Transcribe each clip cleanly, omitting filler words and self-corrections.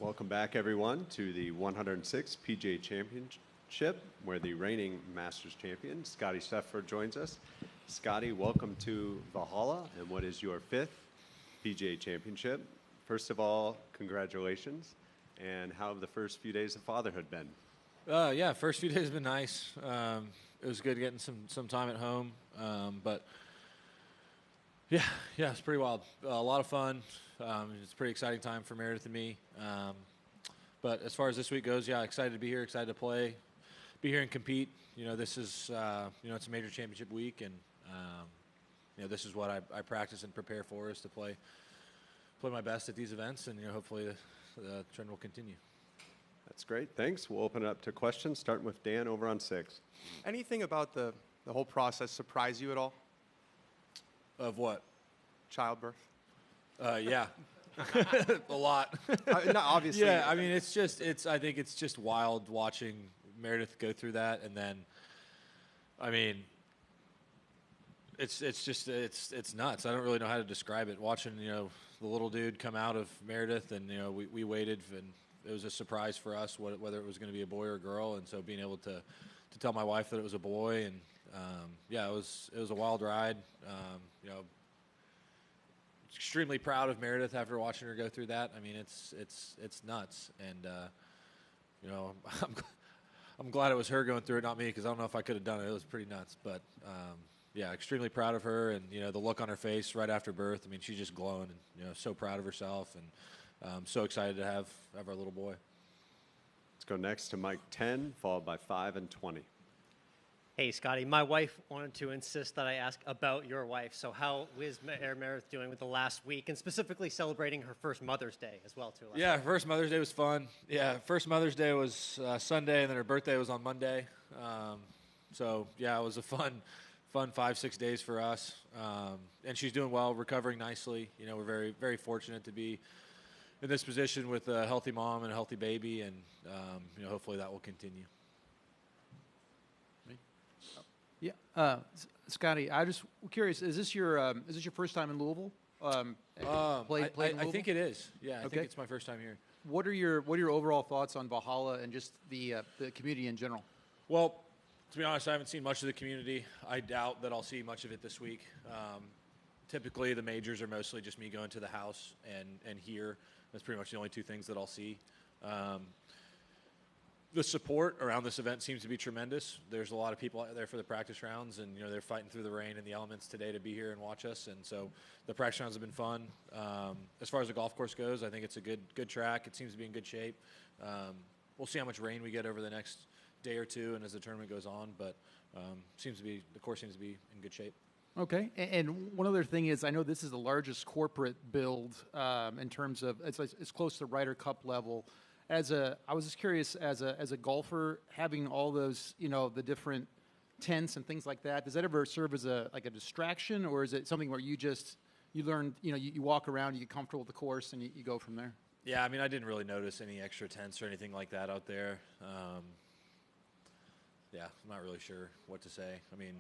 Welcome back, everyone, to the 106th PGA Championship, where the reigning Masters champion, Scottie Scheffler, joins us. Scottie, welcome to Valhalla, and what is your 5th PGA Championship? First of all, congratulations, and how have the first few days of fatherhood been? Yeah, first few days have been nice. It was good getting some time at home, but yeah, it's pretty wild. A lot of fun. It's a pretty exciting time for Meredith and me. But as far as this week goes, yeah, excited to be here, excited to play, be here and compete. This is, it's a major championship week, and this is what I practice and prepare for, is to play my best at these events, and hopefully the trend will continue. That's great. Thanks. We'll open it up to questions, starting with Dan over on 6. Anything about the whole process surprise you at all? Of what? Childbirth? Yeah. A lot. No, obviously. Yeah, I mean, I think it's just wild watching Meredith go through that, and then, I mean, it's nuts. I don't really know how to describe it. Watching, the little dude come out of Meredith, and, we waited, and it was a surprise for us whether it was going to be a boy or a girl, and so being able to tell my wife that it was a boy, and yeah, it was a wild ride. Extremely proud of Meredith after watching her go through that. I mean, it's nuts, and I'm glad it was her going through it, not me, because I don't know if I could have done it. It was pretty nuts, but yeah, extremely proud of her, and the look on her face right after birth. I mean, she's just glowing, and so proud of herself, and so excited to have our little boy. Let's go next to Mike 10, followed by 5 and 20. Hey, Scottie, my wife wanted to insist that I ask about your wife. So how is Meredith doing with the last week, and specifically celebrating her first Mother's Day as well, too? Yeah, first Mother's Day was fun. Yeah, first Mother's Day was Sunday, and then her birthday was on Monday. So, yeah, it was a fun 5-6 days for us. And she's doing well, recovering nicely. We're very, very fortunate to be in this position with a healthy mom and a healthy baby, and hopefully that will continue. Yeah, Scottie, I'm just curious. Is this your first time in Louisville? I think it is. Yeah, I Okay. think it's my first time here. What are your overall thoughts on Valhalla and just the community in general? Well, to be honest, I haven't seen much of the community. I doubt that I'll see much of it this week. Typically, the majors are mostly just me going to the house and here. That's pretty much the only two things that I'll see. The support around this event seems to be tremendous. There's a lot of people out there for the practice rounds, and they're fighting through the rain and the elements today to be here and watch us. And so the practice rounds have been fun. As far as the golf course goes, I think it's a good track. It seems to be in good shape. We'll see how much rain we get over the next day or two, and as the tournament goes on. But the course seems to be in good shape. Okay, and one other thing is, I know this is the largest corporate build in terms of it's close to Ryder Cup level. I was just curious, as a golfer, having all those, the different tents and things like that, does that ever serve as a distraction, or is it something where you learn, you walk around, you get comfortable with the course, and you go from there? Yeah, I mean, I didn't really notice any extra tents or anything like that out there. Yeah, I'm not really sure what to say. I mean,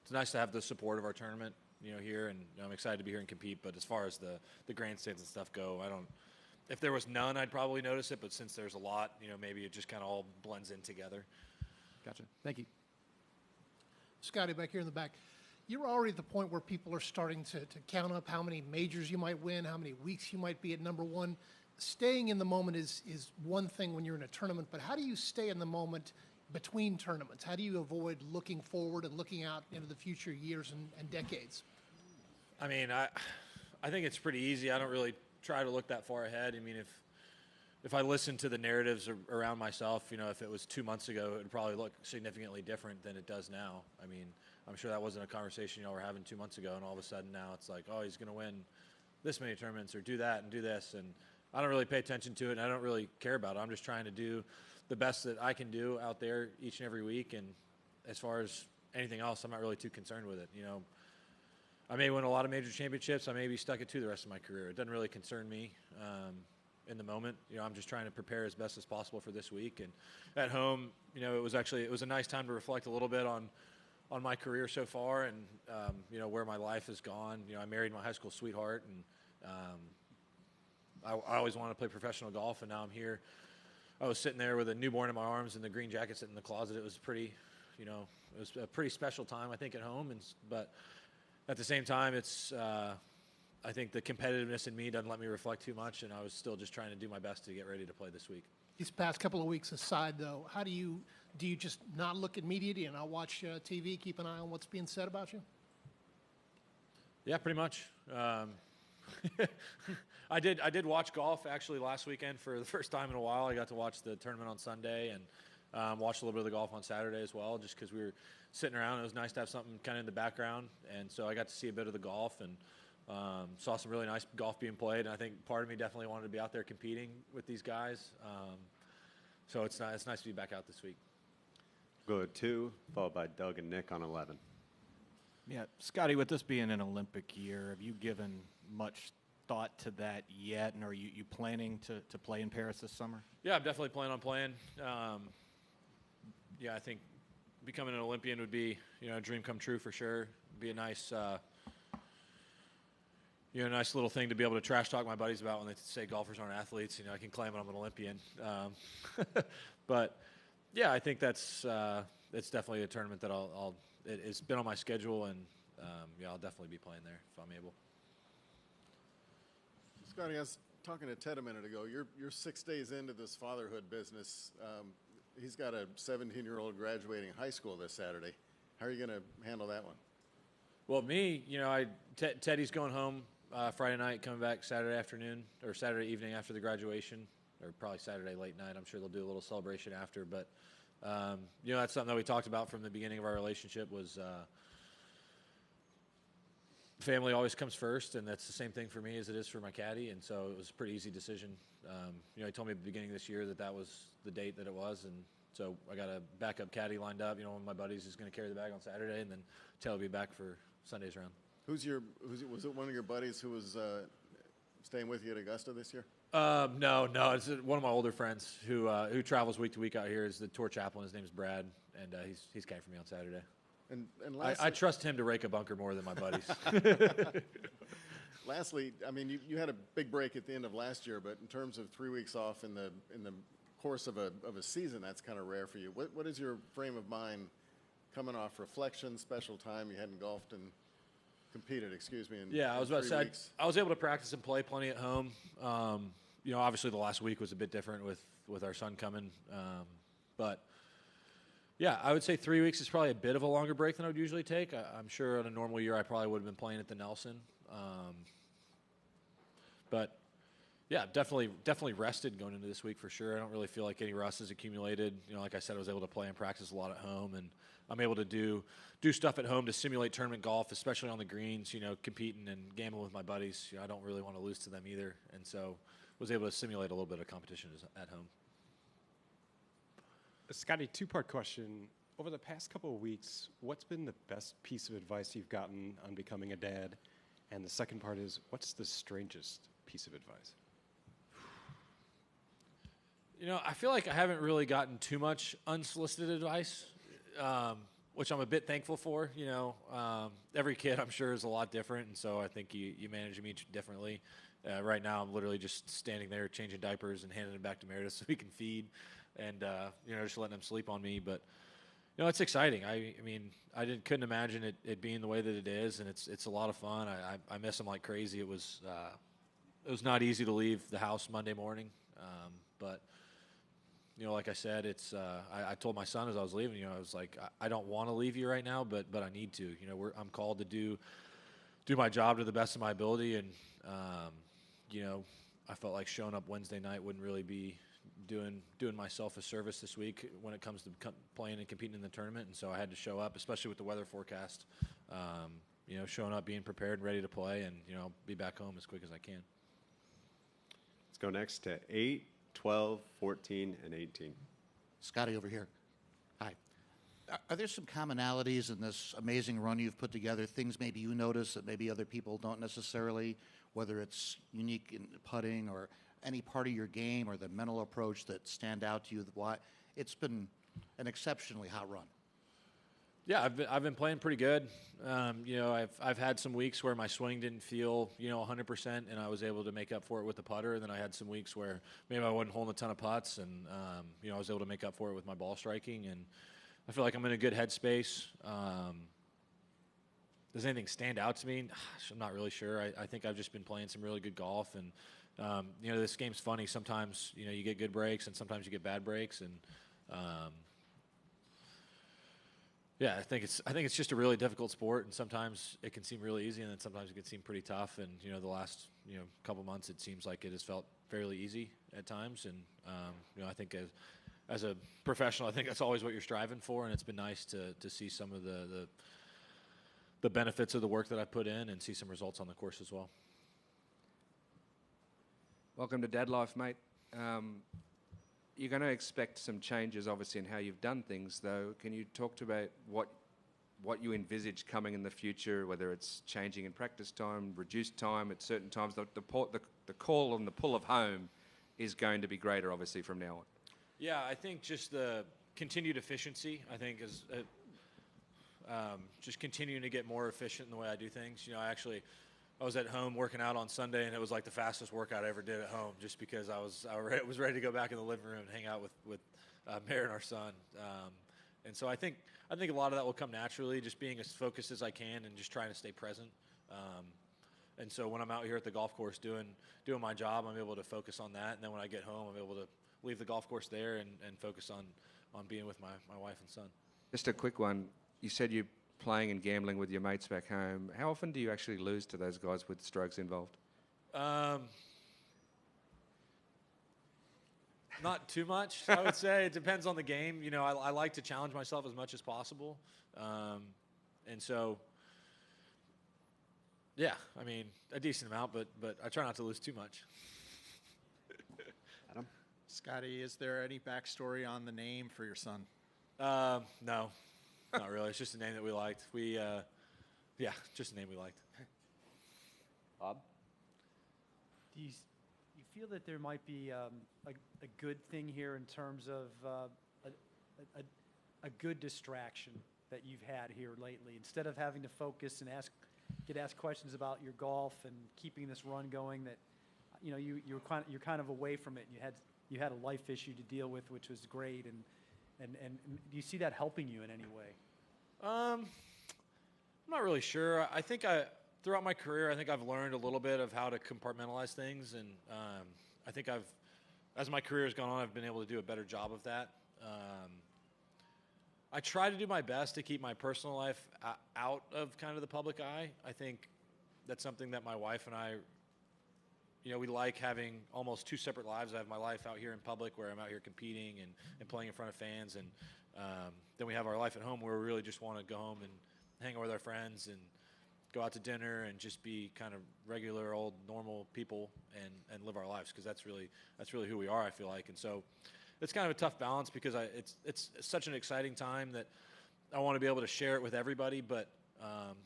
it's nice to have the support of our tournament, here, and I'm excited to be here and compete. But as far as the grandstands and stuff go, if there was none, I'd probably notice it. But since there's a lot, maybe it just kind of all blends in together. Gotcha. Thank you. Scottie, back here in the back, you're already at the point where people are starting to count up how many majors you might win, how many weeks you might be at number one. Staying in the moment is one thing when you're in a tournament, but how do you stay in the moment between tournaments? How do you avoid looking forward and looking out into the future years and decades? I mean, I think it's pretty easy. I don't really try to look that far ahead. I mean, if I listen to the narratives around myself, if it was 2 months ago, it would probably look significantly different than it does now. I mean, I'm sure that wasn't a conversation y'all were having 2 months ago, and all of a sudden now it's like, oh, he's going to win this many tournaments or do that and do this, and I don't really pay attention to it, and I don't really care about it. I'm just trying to do the best that I can do out there each and every week, and as far as anything else, I'm not really too concerned with it. I may win a lot of major championships. I may be stuck at 2 the rest of my career. It doesn't really concern me in the moment. I'm just trying to prepare as best as possible for this week. And at home, it was a nice time to reflect a little bit on my career so far, and where my life has gone. I married my high school sweetheart, and I always wanted to play professional golf, and now I'm here. I was sitting there with a newborn in my arms and the green jacket sitting in the closet. It was pretty, it was a pretty special time, I think, at home. But at the same time, I think the competitiveness in me doesn't let me reflect too much, and I was still just trying to do my best to get ready to play this week. These past couple of weeks aside, though, how do you just not look at media and not watch TV, keep an eye on what's being said about you? Yeah, pretty much. I did watch golf actually last weekend for the first time in a while. I got to watch the tournament on Sunday and watched a little bit of the golf on Saturday as well, just because we were sitting around. It was nice to have something kind of in the background, and so I got to see a bit of the golf and saw some really nice golf being played. And I think part of me definitely wanted to be out there competing with these guys. So it's nice to be back out this week. Go to 2, followed by Doug and Nick on 11. Yeah, Scottie, with this being an Olympic year, have you given much thought to that yet? And are you planning to play in Paris this summer? Yeah, I'm definitely planning on playing. Yeah, I think becoming an Olympian would be, a dream come true for sure. Be a nice, nice little thing to be able to trash talk my buddies about when they say golfers aren't athletes. I can claim I'm an Olympian. But yeah, I think it's definitely a tournament that it's been on my schedule, and I'll definitely be playing there if I'm able. Scottie, I was talking to Ted a minute ago. You're 6 days into this fatherhood business. He's got a 17-year-old graduating high school this Saturday. How are you going to handle that one? Well, me, Teddy's going home Friday night, coming back Saturday afternoon or Saturday evening after the graduation, or probably Saturday late night. I'm sure they'll do a little celebration after. But that's something that we talked about from the beginning of our relationship was family always comes first, and that's the same thing for me as it is for my caddy. And so it was a pretty easy decision. He told me at the beginning of this year that was the date that it was, and so I got a backup caddy lined up. One of my buddies is going to carry the bag on Saturday, and then Ted will be back for Sunday's round. Was it one of your buddies who was staying with you at Augusta this year? No, it's one of my older friends who travels week to week out here. Is the tour chaplain. His name's Brad, and he's came for me on Saturday. And lastly, I trust him to rake a bunker more than my buddies. Lastly, I mean, you had a big break at the end of last year, but in terms of 3 weeks off in the course of a season, that's kind of rare for you. What is your frame of mind coming off reflection, special time? You hadn't golfed and competed, I was about to say, I was able to practice and play plenty at home. Obviously the last week was a bit different with our son coming. But yeah, I would say 3 weeks is probably a bit of a longer break than I would usually take. I'm sure in a normal year I probably would have been playing at the Nelson. But yeah, definitely rested going into this week for sure. I don't really feel like any rust has accumulated. Like I said, I was able to play and practice a lot at home, and I'm able to do stuff at home to simulate tournament golf, especially on the greens, competing and gambling with my buddies. I don't really want to lose to them either, and so was able to simulate a little bit of competition at home. Scottie, two-part question. Over the past couple of weeks, what's been the best piece of advice you've gotten on becoming a dad? And the second part is, what's the strangest piece of advice? I feel like I haven't really gotten too much unsolicited advice, which I'm a bit thankful for. Every kid, I'm sure, is a lot different, and so I think you manage them each differently. Right now, I'm literally just standing there changing diapers and handing them back to Meredith so we can feed, and just letting them sleep on me. But it's exciting. I mean, couldn't imagine it being the way that it is, and it's a lot of fun. I miss them like crazy. It was not easy to leave the house Monday morning, but like I said, it's I told my son as I was leaving, I was like, I don't want to leave you right now, but I need to. I'm called to do my job to the best of my ability, and I felt like showing up Wednesday night wouldn't really be doing myself a service this week when it comes to playing and competing in the tournament, and so I had to show up, especially with the weather forecast. Showing up, being prepared, and ready to play, and be back home as quick as I can. Let's go next to 8, 12, 14, and 18. Scottie over here. Hi. Are there some commonalities in this amazing run you've put together, things maybe you notice that maybe other people don't necessarily, whether it's unique in putting or any part of your game or the mental approach that stand out to you? Why it's been an exceptionally hot run. Yeah, I've been playing pretty good. I've had some weeks where my swing didn't feel 100%, and I was able to make up for it with the putter. And then I had some weeks where maybe I wasn't holding a ton of putts, and I was able to make up for it with my ball striking. And I feel like I'm in a good headspace. Does anything stand out to me? I'm not really sure. I think I've just been playing some really good golf, and this game's funny. Sometimes you get good breaks, and sometimes you get bad breaks, and yeah, I think it's just a really difficult sport, and sometimes it can seem really easy, and then sometimes it can seem pretty tough. And the last couple months, it seems like it has felt fairly easy at times. And I think as a professional, I think that's always what you're striving for, and it's been nice to see some of the benefits of the work that I put in and see some results on the course as well. Welcome to Dad Life, mate. You're going to expect some changes, obviously, in how you've done things, though. Can you talk about what you envisage coming in the future, whether it's changing in practice time, reduced time at certain times? The call and the pull of home is going to be greater, obviously, from now on. Yeah, I think just the continued efficiency, I think, is just continuing to get more efficient in the way I do things. I was at home working out on Sunday, and it was like the fastest workout I ever did at home, just because I was ready to go back in the living room and hang out with Mary and our son. And so I think a lot of that will come naturally, just being as focused as I can and just trying to stay present. And so when I'm out here at the golf course doing my job, I'm able to focus on that. And then when I get home, I'm able to leave the golf course there and focus on being with my wife and son. Just a quick one. You said you're playing and gambling with your mates back home. How often do you actually lose to those guys with strokes involved? Not too much, I would say. It depends on the game. I like to challenge myself as much as possible. And so, yeah, I mean, a decent amount, but I try not to lose too much. Adam? Scottie, is there any backstory on the name for your son? No. Not really. It's just a name that we liked. Just a name we liked. Bob? Do you feel that there might be a good thing here in terms of a good distraction that you've had here lately? Instead of having to focus and get asked questions about your golf and keeping this run going, that you're kind of away from it. And you had a life issue to deal with, which was great. And do you see that helping you in any way? I'm not really sure. I think throughout my career, I think I've learned a little bit of how to compartmentalize things, and I think as my career has gone on, I've been able to do a better job of that. I try to do my best to keep my personal life out of kind of the public eye. I think that's something that my wife and I, we like having almost two separate lives. I have my life out here in public where I'm out here competing and playing in front of fans, and then we have our life at home where we really just want to go home and hang out with our friends and go out to dinner and just be kind of regular old normal people and live our lives, because that's really who we are, I feel like. And so it's kind of a tough balance, because it's such an exciting time that I want to be able to share it with everybody, but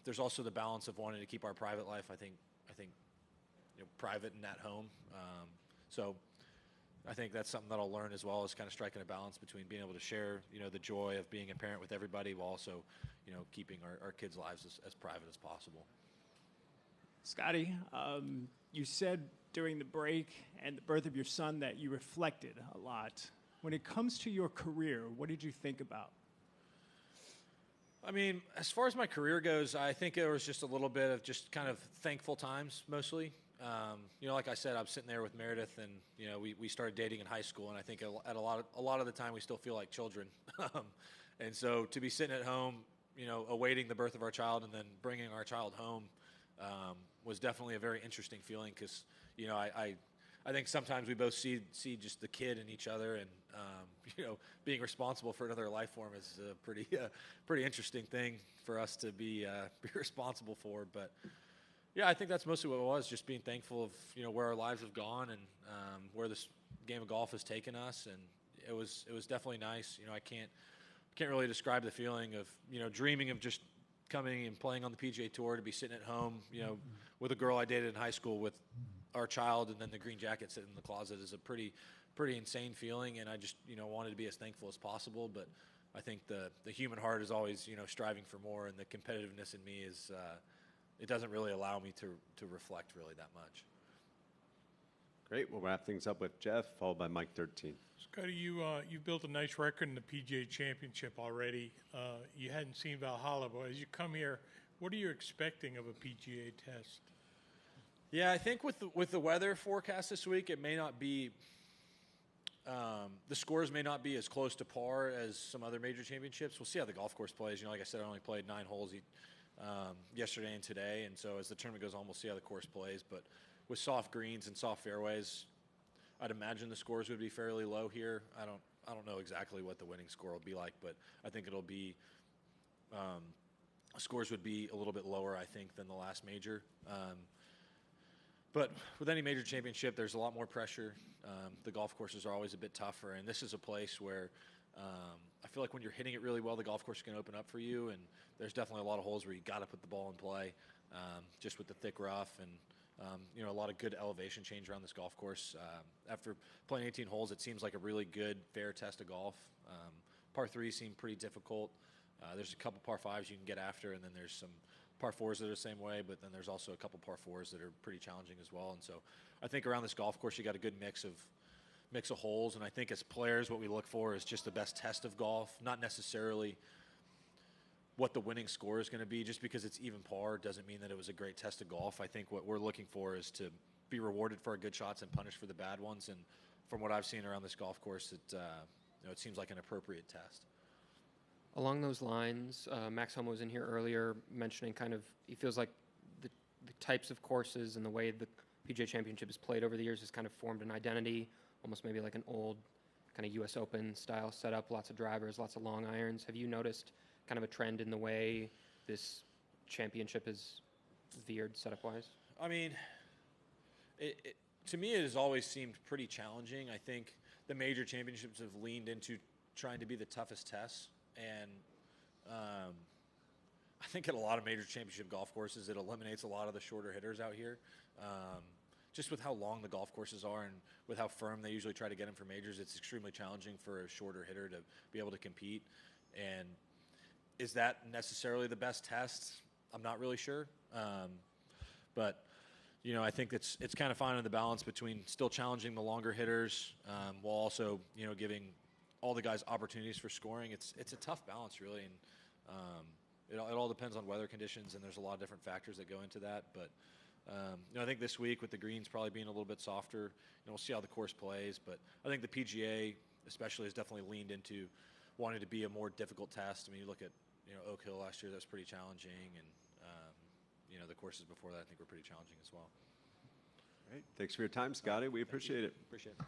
there's also the balance of wanting to keep our private life, I think private and at home. So I think that's something that I'll learn as well, is kind of striking a balance between being able to share, the joy of being a parent with everybody, while also, keeping our kids' lives as private as possible. Scottie, you said during the break and the birth of your son that you reflected a lot. When it comes to your career, what did you think about? I mean, as far as my career goes, I think there was just a little bit of just kind of thankful times, mostly. Like I said, I'm sitting there with Meredith, and we started dating in high school, and I think at a lot of the time we still feel like children. And so to be sitting at home, awaiting the birth of our child and then bringing our child home was definitely a very interesting feeling, because I think sometimes we both see just the kid in each other, and being responsible for another life form is a pretty interesting thing for us to be responsible for. But yeah, I think that's mostly what it was, just being thankful of where our lives have gone and where this game of golf has taken us, and it was definitely nice. I can't really describe the feeling of dreaming of just coming and playing on the PGA Tour, to be sitting at home, with a girl I dated in high school with our child, and then the green jacket sitting in the closet is a pretty insane feeling, and I just wanted to be as thankful as possible. But I think the human heart is always, striving for more, and the competitiveness in me is, it doesn't really allow me to reflect really that much. Great. We'll wrap things up with Jeff, followed by Mike 13. Scottie, you built a nice record in the PGA Championship already. You hadn't seen Valhalla, but as you come here, what are you expecting of a PGA test? Yeah, I think with the weather forecast this week, it may not be the scores may not be as close to par as some other major championships. We'll see how the golf course plays. Like I said, I only played 9 holes yesterday and today, and so as the tournament goes on, we'll see how the course plays. But with soft greens and soft fairways, I'd imagine the scores would be fairly low here. I don't know exactly what the winning score will be like, but I think it'll be scores would be a little bit lower, I think, than the last major. But with any major championship, there's a lot more pressure. The golf courses are always a bit tougher, and this is a place where I feel like when you're hitting it really well, the golf course can open up for you, and there's definitely a lot of holes where you got to put the ball in play, just with the thick rough and a lot of good elevation change around this golf course. After playing 18 holes, it seems like a really good, fair test of golf. Par 3s seem pretty difficult. There's a couple par 5s you can get after, and then there's some par 4s that are the same way, but then there's also a couple par 4s that are pretty challenging as well. And so I think around this golf course, you got a good mix of holes. And I think as players, what we look for is just the best test of golf, not necessarily what the winning score is going to be. Just because it's even par doesn't mean that it was a great test of golf. I think what we're looking for is to be rewarded for our good shots and punished for the bad ones. And from what I've seen around this golf course, it seems like an appropriate test. Along those lines, Max Homa was in here earlier mentioning kind of, he feels like the types of courses and the way the PGA Championship is played over the years has kind of formed an identity, almost maybe like an old kind of U.S. Open style setup, lots of drivers, lots of long irons. Have you noticed kind of a trend in the way this championship is veered setup-wise? I mean, to me, it has always seemed pretty challenging. I think the major championships have leaned into trying to be the toughest tests. And I think at a lot of major championship golf courses, it eliminates a lot of the shorter hitters out here. Just with how long the golf courses are and with how firm they usually try to get them for majors, it's extremely challenging for a shorter hitter to be able to compete. And is that necessarily the best test? I'm not really sure. But I think it's kind of finding the balance between still challenging the longer hitters while also, giving all the guys opportunities for scoring. It's a tough balance, really, and it all depends on weather conditions, and there's a lot of different factors that go into that. But I think this week with the greens probably being a little bit softer, we'll see how the course plays. But I think the PGA especially has definitely leaned into wanting to be a more difficult test. I mean, you look at Oak Hill last year, that was pretty challenging, and the courses before that I think were pretty challenging as well. Great. Thanks for your time, Scottie. We appreciate it. Appreciate it.